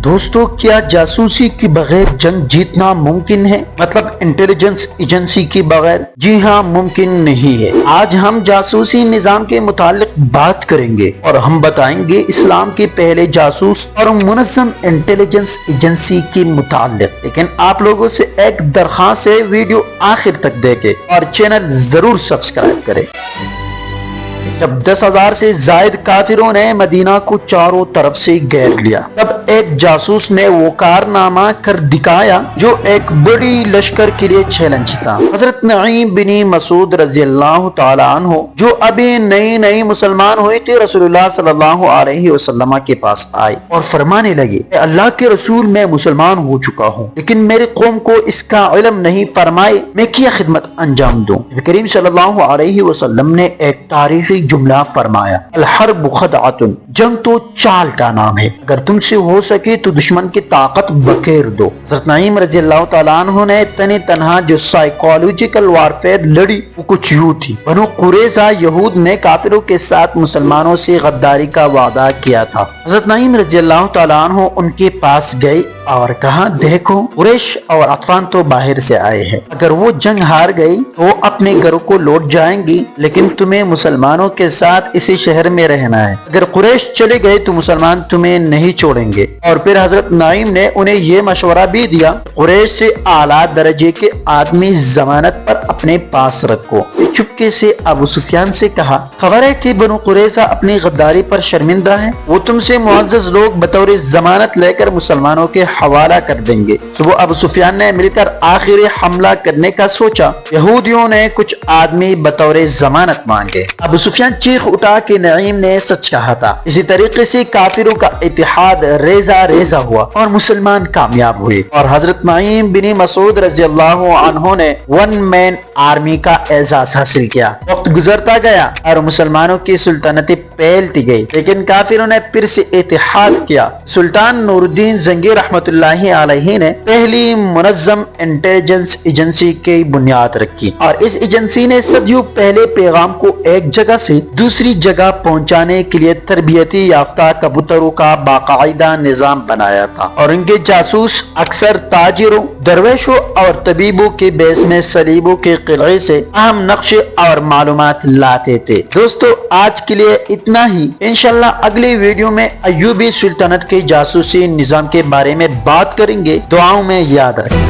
دوستو، کیا جاسوسی کے بغیر جنگ جیتنا ممکن ہے؟ مطلب انٹیلیجنس ایجنسی کے بغیر؟ جی ہاں، ممکن نہیں ہے۔ آج ہم جاسوسی نظام کے متعلق بات کریں گے اور ہم بتائیں گے اسلام کے پہلے جاسوس اور منظم انٹیلیجنس ایجنسی کے متعلق۔ لیکن آپ لوگوں سے ایک درخواست ہے، ویڈیو آخر تک دیکھیں اور چینل ضرور سبسکرائب کریں۔ جب 10,000 سے زائد کافروں نے مدینہ کو چاروں طرف سے گھیر لیا، تب ایک جاسوس نے وہ کارنامہ کر دکھایا جو ایک بڑی لشکر کے لیے چیلنج تھا۔ حضرت نعیم بن مسعود رضی اللہ تعالیٰ عنہ، جو ابھی نئی مسلمان ہوئے تھے، رسول اللہ صلی اللہ علیہ وسلم کے پاس آئے اور فرمانے لگے، اے اللہ کے رسول، میں مسلمان ہو چکا ہوں، لیکن میرے قوم کو اس کا علم نہیں، فرمائے میں کیا خدمت انجام دوں؟ نبی کریم صلی اللہ علیہ وسلم نے ایک تاریخی جملہ فرمایا، الحرب خدعۃ، جنگ تو چال کا نام ہے، اگر تم سے ہو سکے تو دشمن کی طاقت بکیر دو۔ حضرت نعیم رضی اللہ تعالیٰ عنہ نے تنہا جو سائیکولوجیکل وارفیئر لڑی وہ کچھ یوں تھی۔ بنو قریظہ یہود نے کافروں کے ساتھ مسلمانوں سے غداری کا وعدہ کیا تھا۔ حضرت نعیم رضی اللہ تعالیٰ عنہ ان کے پاس گئے اور کہا، دیکھو قریش اور اطفال تو باہر سے آئے ہیں، اگر وہ جنگ ہار گئی تو وہ اپنے گھروں کو لوٹ جائیں گی، لیکن تمہیں مسلمانوں کے ساتھ اسی شہر میں رہنا ہے، اگر قریش چلے گئے تو مسلمان تمہیں نہیں چھوڑیں گے۔ اور پھر حضرت نعیم نے انہیں یہ مشورہ بھی دیا، قریش سے اعلیٰ درجے کے آدمی ضمانت پر اپنے پاس رکھو۔ چپکے سے ابو سفیان سے کہا، خبر ہے کہ بنو قریظہ اپنی غداری پر شرمندہ ہے، وہ تم سے معزز لوگ بطور ضمانت لے کر مسلمانوں کے حوالہ کر دیں گے۔ صبح ابو سفیان نے مل کر آخری حملہ کرنے کا سوچا۔ یہودیوں نے کچھ آدمی بطور ضمانت مانگے۔ ابو سفیان چیخ اٹھا کہ نعیم نے سچ کہا تھا۔ اسی طریقے سے کافروں کا اتحاد ریزہ ہوا اور مسلمان کامیاب ہوئے، اور حضرت نعیم بن مسعود رضی اللہ عنہ نے ون مین آرمی کا اعزاز حاصل کیا۔ وقت گزرتا گیا اور مسلمانوں کی سلطنتیں پھیلتی گئی، لیکن کافروں نے پھر سے اتحاد کیا۔ سلطان نور الدین زنگی رحمت اللہ علیہ نے پہلی منظم انٹیلیجنس ایجنسی کی بنیاد رکھی، اور اس ایجنسی نے صدیوں پہلے پیغام کو ایک جگہ سے دوسری جگہ پہنچانے کے لیے تربیتی یافتہ کبوتروں کا باقاعدہ نظام بنایا تھا، اور ان کے جاسوس اکثر تاجروں، درویشوں اور طبیبوں کے بیس میں صلیبوں کے قلعے سے اہم نقشے اور معلومات لاتے تھے۔ دوستو، آج کے لیے اتنا ہی۔ انشاءاللہ اگلی ویڈیو میں ایوبی سلطنت کے جاسوسی نظام کے بارے میں بات کریں گے۔ دعاؤں میں یاد رکھیں۔